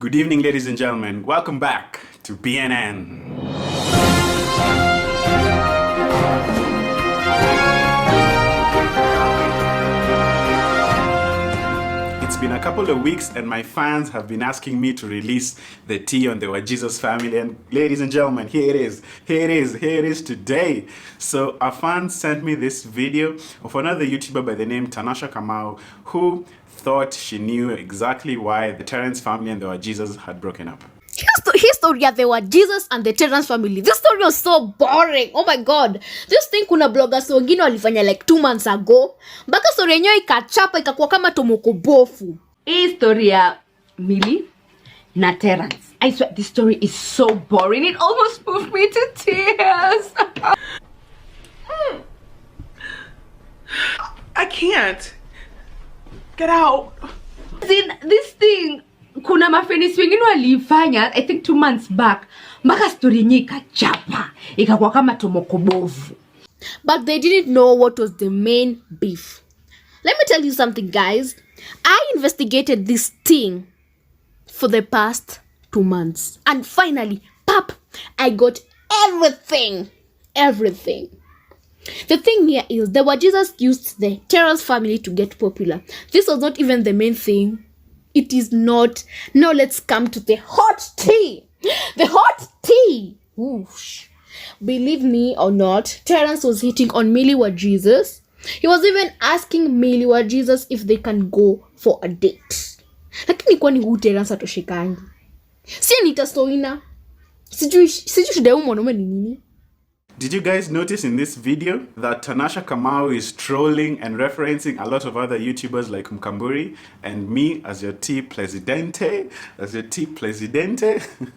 Good evening, ladies and gentlemen. Welcome back to BNN. It's been a couple of weeks and my fans have been asking me to release the tea on the Wajesus family, and ladies and gentlemen, here it is today. So our fans sent me this video of another YouTuber by the name Tanasha Kamau, who thought she knew exactly why the Terence family and the Wajesus had broken up. His story at the Wajesus and the Terence family. This story was so boring. Oh my god. This thing kuna bloggers wengine walifanya like 2 months ago. Mpaka story yenyewe ikachapa ikakuwa kama tomoko bofu. Hii story ya Milly na Terence. I swear this story is so boring. It almost moved me to tears. I can't. Get out. This thing kuna mafenis wengine walifanya I think 2 months back. Mpaka story yenyewe ikachapa ikakuwa kama tomoko bofu. But they didn't know what was the main beef. Let me tell you something, guys. I investigated this thing for the past 2 months. And finally, pap, I got everything. Everything. The thing here is the Wajesus used the Terence family to get popular. This was not even the main thing. It is not. Now let's come to the hot tea. The hot tea. Whoosh. Believe me or not, Terence was hitting on Milly Wajesus. He was even asking Milly Wajesus if they can go for a date. Lakini kwani huu Terence atoshikangi? Si Anita Soina. Sijui shida huyu mwanaume ni nini? Did you guys notice in this video that Tanasha Kamau is trolling and referencing a lot of other YouTubers like Mkamburi and me as your T Presidente?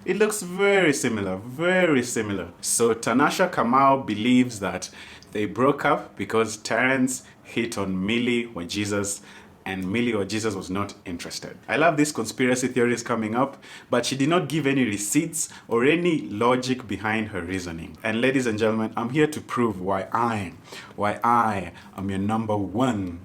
It looks very similar, very similar. So Tanasha Kamau believes that they broke up because Terence hit on Milly Wajesus and Milly Wajesus was not interested. I love these conspiracy theories coming up, but she did not give any receipts or any logic behind her reasoning. And ladies and gentlemen, I'm here to prove why I am your #1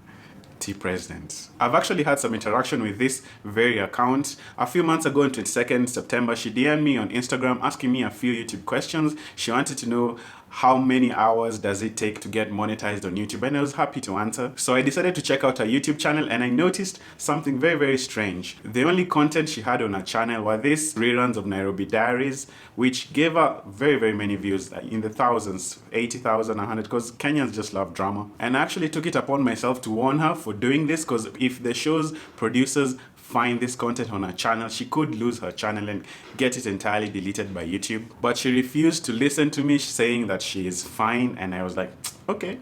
T president. I've actually had some interaction with this very account. A few months ago on 22nd September, she DM'd me on Instagram asking me a few YouTube questions. She wanted to know how many hours does it take to get monetized on YouTube, and I was happy to answer. So I decided to check out her YouTube channel, and I noticed something very, very strange. The only content she had on her channel were these reruns of Nairobi Diaries, which gave her very, very many views, in the thousands, 80,000, 100, because Kenyans just love drama. And I actually took it upon myself to warn her for doing this, because if the show's producers find this content on her channel, she could lose her channel and get it entirely deleted by YouTube. But she refused to listen to me, saying that she is fine, and I was like, okay.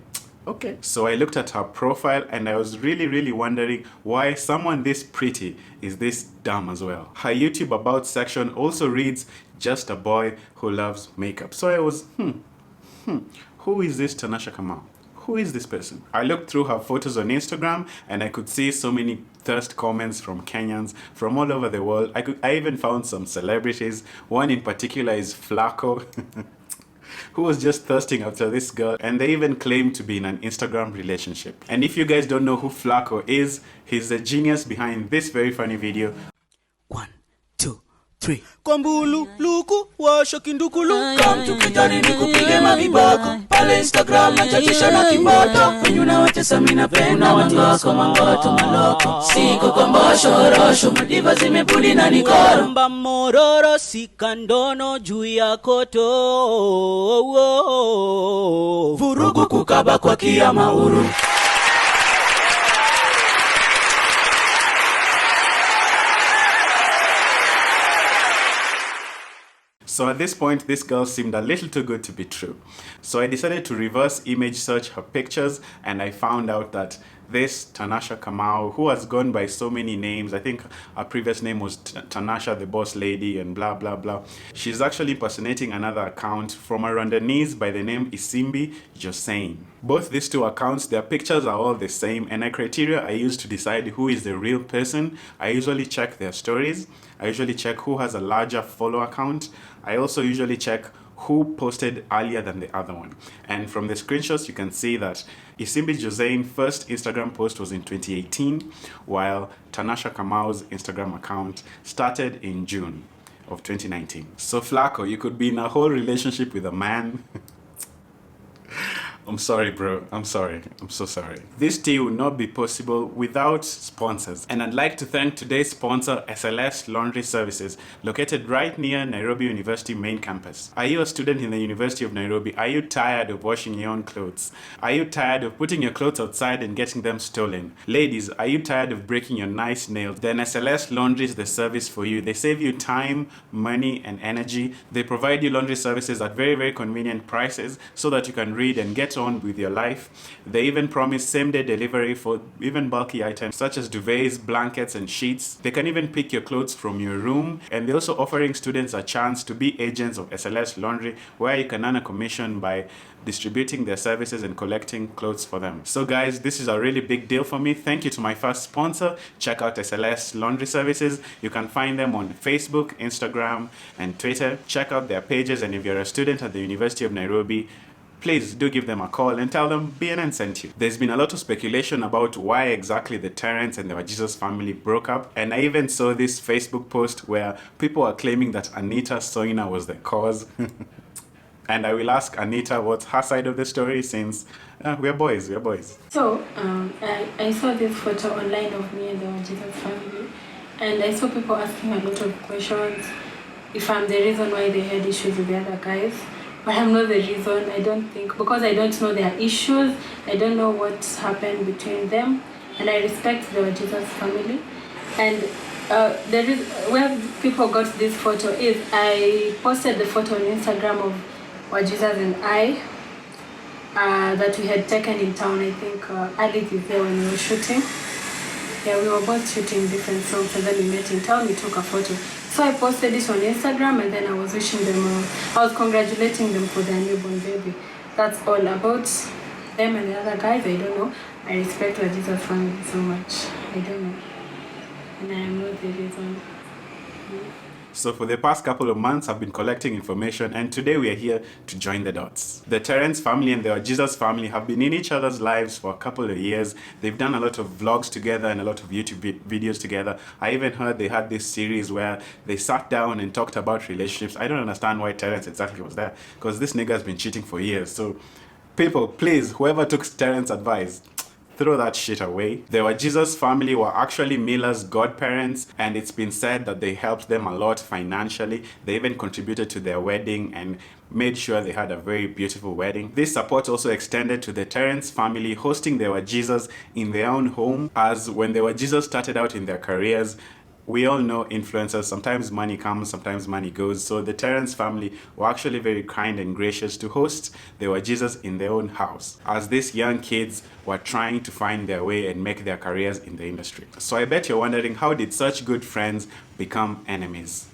So I looked at her profile and I was really wondering why someone this pretty is this dumb as well. Her YouTube about section also reads, just a boy who loves makeup. So I was, who is this Tanasha Kamau? Who is this person? I looked through her photos on Instagram and I could see so many thirst comments from Kenyans from all over the world. I even found some celebrities. One in particular is Flacco, who was just thirsting after this girl, and they even claim to be in an Instagram relationship. And if you guys don't know who Flacco is, he's the genius behind this very funny video. 1, 2, 3. Kwambulu luku washo kindukulu kamtu kitani nikupige maviboko pale Instagram na chachisha na kimboto wenyu na watesa mina penda watu wako mangoto maloko siko kwa mbosho rosho madiva zimepuli na nikoro mba mororo sikandono juu ya koto vurugu kukaba kwa kiyama uru. So at this point, this girl seemed a little too good to be true. So I decided to reverse image search her pictures, and I found out that this Tanasha Kamau, who has gone by so many names, I think her previous name was Tanasha the Boss Lady and blah blah blah, she's actually impersonating another account from a Rwandanese by the name Isimbi Josane. Both these two accounts, their pictures are all the same, and a criteria I use to decide who is the real person, I usually check their stories, I usually check who has a larger follow account, I also usually check who posted earlier than the other one. And from the screenshots, you can see that Isimbi Jose's first Instagram post was in 2018, while Tanasha Kamau's Instagram account started in June of 2019. So Flacco, you could be in a whole relationship with a man. I'm sorry, bro. I'm sorry. I'm so sorry. This tea would not be possible without sponsors. And I'd like to thank today's sponsor, SLS Laundry Services, located right near Nairobi University main campus. Are you a student in the University of Nairobi? Are you tired of washing your own clothes? Are you tired of putting your clothes outside and getting them stolen? Ladies, are you tired of breaking your nice nails? Then SLS Laundry is the service for you. They save you time, money, and energy. They provide you laundry services at very, very convenient prices so that you can read and get on with your life. They even promise same-day delivery for even bulky items such as duvets, blankets, and sheets. They can even pick your clothes from your room, and they're also offering students a chance to be agents of SLS Laundry, where you can earn a commission by distributing their services and collecting clothes for them. So guys, this is a really big deal for me. Thank you to my first sponsor. Check out SLS Laundry Services. You can find them on Facebook, Instagram, and Twitter. Check out their pages, and if you're a student at the University of Nairobi, please do give them a call and tell them BNN sent you. There's been a lot of speculation about why exactly the Terence and the Wajesus family broke up, and I even saw this Facebook post where people are claiming that Anita Soina was the cause. And I will ask Anita what's her side of the story, since we're boys. So, I saw this photo online of me and the Wajesus family, and I saw people asking a lot of questions if I'm the reason why they had issues with the other guys. But I'm not the reason. I don't think, because I don't know their issues. I don't know what's happened between them, and I respect the Wajesus family. And there is where people got this photo is I posted the photo on Instagram of Wajesus and I that we had taken in town. I think Alice is there when we were shooting. Yeah, we were both shooting different songs, and then we met in town. We took a photo. So I posted this on Instagram, and then I was wishing them, I was congratulating them for their newborn baby. That's all about them and the other guys. I don't know. I respect Wajesus family so much. I don't know. And I am not the reason. So for the past couple of months, I've been collecting information, and today we are here to join the dots. The Terence family and the Wajesus family have been in each other's lives for a couple of years. They've done a lot of vlogs together and a lot of YouTube videos together. I even heard they had this series where they sat down and talked about relationships. I don't understand why Terence exactly was there, because this nigga has been cheating for years. So people, please, whoever took Terence's advice, throw that shit away. The Wajesus family were actually Mila's godparents, and it's been said that they helped them a lot financially. They even contributed to their wedding and made sure they had a very beautiful wedding. This support also extended to the Terence family, hosting the Wajesus in their own home, as when the Wajesus started out in their careers, we all know influencers, sometimes money comes, sometimes money goes. So the Terence family were actually very kind and gracious to host the Wajesus in their own house, as these young kids were trying to find their way and make their careers in the industry. So I bet you're wondering, how did such good friends become enemies?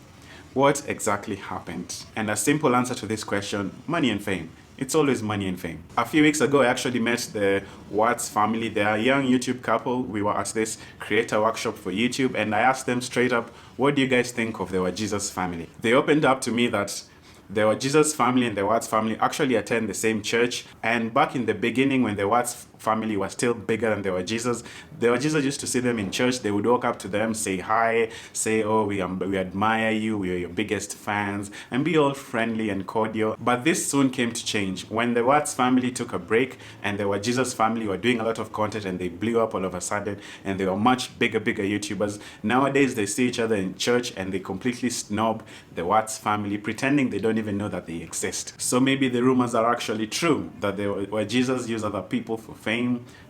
What exactly happened? And a simple answer to this question: money and fame. It's always money and fame. A few weeks ago, I actually met the Watts family. They're a young YouTube couple. We were at this creator workshop for YouTube, and I asked them straight up, what do you guys think of the Wajesus family? They opened up to me that the Wajesus family and the Watts family actually attend the same church. And back in the beginning, when the Watts family was still bigger than the Wajesus used to see them in church. They would walk up to them, say hi, say, oh, we admire you, we are your biggest fans, and be all friendly and cordial. But this soon came to change when the Watts family took a break, and the Wajesus family were doing a lot of content, and they blew up all of a sudden, and they were much bigger YouTubers. Nowadays, they see each other in church, and they completely snob the Watts family, pretending they don't even know that they exist. So maybe the rumors are actually true, that the Wajesus use other people for fame.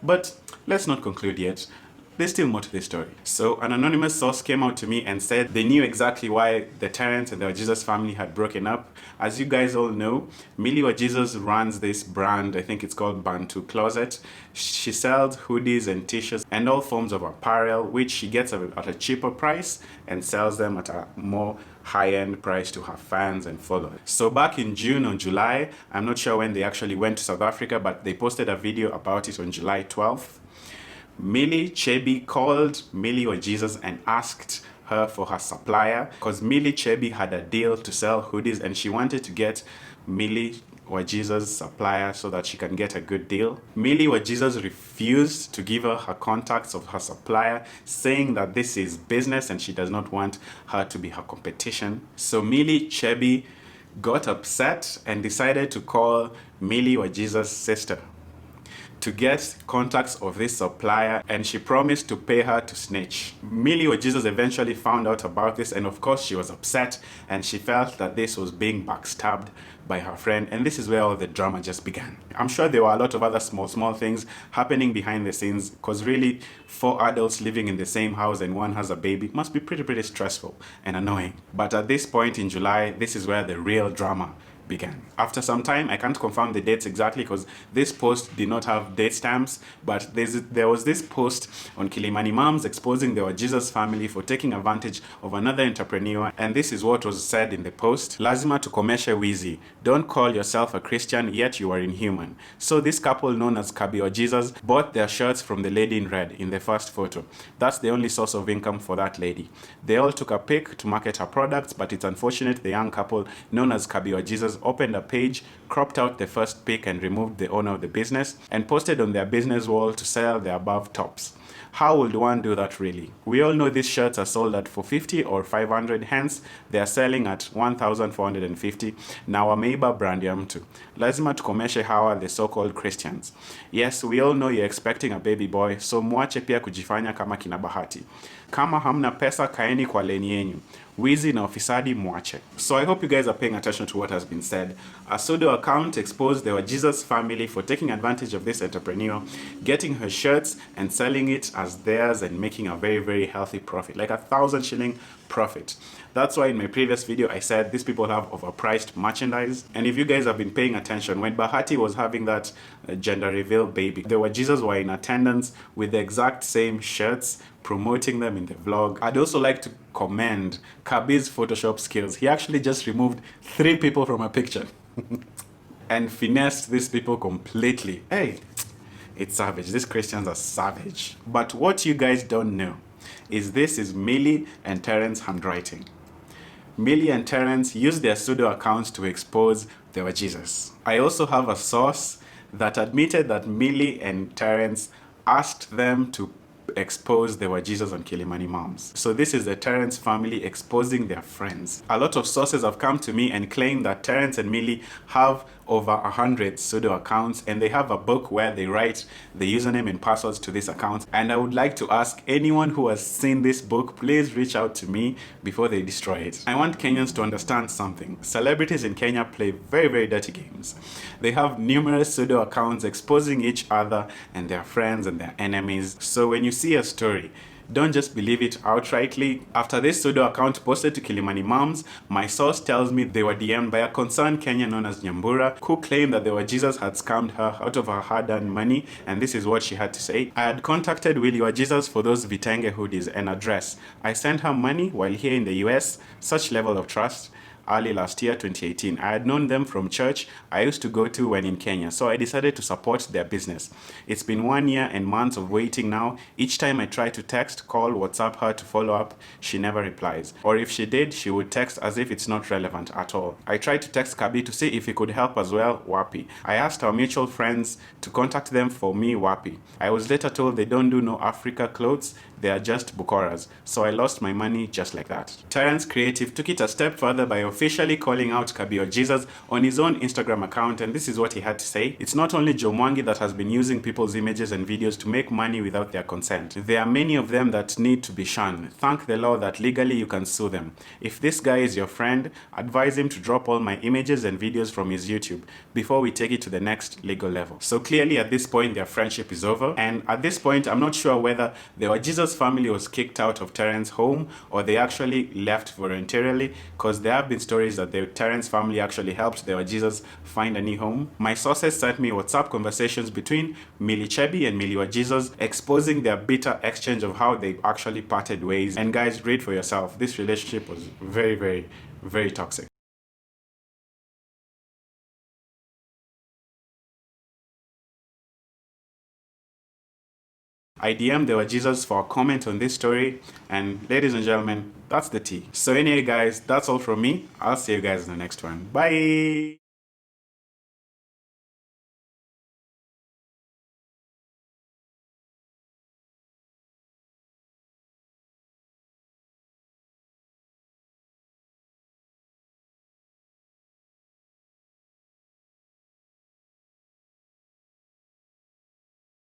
But let's not conclude yet. There's still more to this story. So an anonymous source came out to me and said they knew exactly why the Terence and the Wajesus family had broken up. As you guys all know, Milly Wajesus runs this brand, I think it's called Bantu Closet. She sells hoodies and t-shirts and all forms of apparel, which she gets at a cheaper price and sells them at a more high-end price to her fans and followers. So back in June or July, I'm not sure when they actually went to South Africa, but they posted a video about it on July 12th. Milly Chebby called Milly Wajesus and asked her for her supplier, because Milly Chebby had a deal to sell hoodies and she wanted to get Milly Wajesus' supplier so that she can get a good deal. Milly Wajesus refused to give her contacts of her supplier, saying that this is business and she does not want her to be her competition. So Milly Chebby got upset and decided to call Milly Wajesus' sister to get contacts of this supplier, and she promised to pay her to snitch. Milly Wajesus eventually found out about this, and of course she was upset and she felt that this was being backstabbed by her friend, and this is where all the drama just began. I'm sure there were a lot of other small things happening behind the scenes, because really 4 adults living in the same house and one has a baby must be pretty stressful and annoying. But at this point in July, this is where the real drama began. After some time, I can't confirm the dates exactly because this post did not have date stamps, but there was this post on Kilimani Moms exposing the Wajesus family for taking advantage of another entrepreneur, and this is what was said in the post: lazima tukomeshe wizi, don't call yourself a Christian yet you are inhuman. So this couple known as Kabi Wajesus bought their shirts from the lady in red in the first photo. That's the only source of income for that lady. They all took a pic to market her products, but it's unfortunate the young couple known as Kabi Wajesus opened a page, cropped out the first pic and removed the owner of the business, and posted on their business wall to sell the above tops. How would one do that really? We all know these shirts are sold at 450 or 500, hence they are selling at 1,450. Na wameiba brand ya mtu. Lazima tukomeshe hawa the so-called Christians. Yes, we all know you're expecting a baby boy, so mwache pia kujifanya kama kina bahati. Kama hamna pesa, kaeni kwa leni yenyu. Wizi na ufisadi mwache. So I hope you guys are paying attention to what has been said. A pseudo account exposed the Wajesus family for taking advantage of this entrepreneur, getting her shirts and selling it as theirs and making a very healthy profit, like 1,000 shilling profit. That's why in my previous video I said these people have overpriced merchandise. And if you guys have been paying attention, when Bahati was having that gender reveal baby, the Wajesus were in attendance with the exact same shirts, promoting them in the vlog. I'd also like to commend Kabi's Photoshop skills. He actually just removed 3 people from a picture and finessed these people completely. Hey, it's savage. These Christians are savage. But what you guys don't know is this is Milly and Terence handwriting. Milly and Terence used their pseudo accounts to expose the Wajesus. I also have a source that admitted that Milly and Terence asked them to expose the Wajesus on Kilimani Moms. So this is the Terence family exposing their friends. A lot of sources have come to me and claim that Terence and Milly have over 100 pseudo accounts, and they have a book where they write the username and passwords to these accounts. And I would like to ask anyone who has seen this book, please reach out to me before they destroy it. I want Kenyans to understand something. Celebrities in Kenya play very dirty games. They have numerous pseudo accounts exposing each other and their friends and their enemies. So when you see a story, don't just believe it outrightly. After this pseudo account posted to Kilimani Moms, my source tells me they were DM'd by a concerned Kenyan known as Nyambura, who claimed that the Wajesus had scammed her out of her hard-earned money, and this is what she had to say. I had contacted Willy Wajesus for those Vitenge hoodies and address. I sent her money while here in the US, such level of trust. Early last year, 2018. I had known them from church I used to go to when in Kenya, so I decided to support their business. It's been 1 year and months of waiting now. Each time I try to text, call, WhatsApp her to follow up, she never replies. Or if she did, she would text as if it's not relevant at all. I tried to text Kabi to see if he could help as well, wapi. I asked our mutual friends to contact them for me, wapi. I was later told they don't do No Africa clothes, they are just Bukoras. So I lost my money just like that. Terence Creative took it a step further by officially calling out Kabi Wajesus on his own Instagram account, and this is what he had to say. It's not only Joe Mwangi that has been using people's images and videos to make money without their consent. There are many of them that need to be shunned. Thank the law that legally you can sue them. If this guy is your friend, advise him to drop all my images and videos from his YouTube before we take it to the next legal level. So clearly at this point their friendship is over, and at this point I'm not sure whether the Wajesus family was kicked out of Terence home or they actually left voluntarily, because there have been stories that the Terence family actually helped the Wajesus find a new home. My sources sent me WhatsApp conversations between Milly Chebby and Milly Wajesus exposing their bitter exchange of how they actually parted ways. And guys, read for yourself. This relationship was very toxic. I DM'd the Wajesus for a comment on this story, and ladies and gentlemen, that's the tea. So anyway guys, that's all from me. I'll see you guys in the next one. Bye!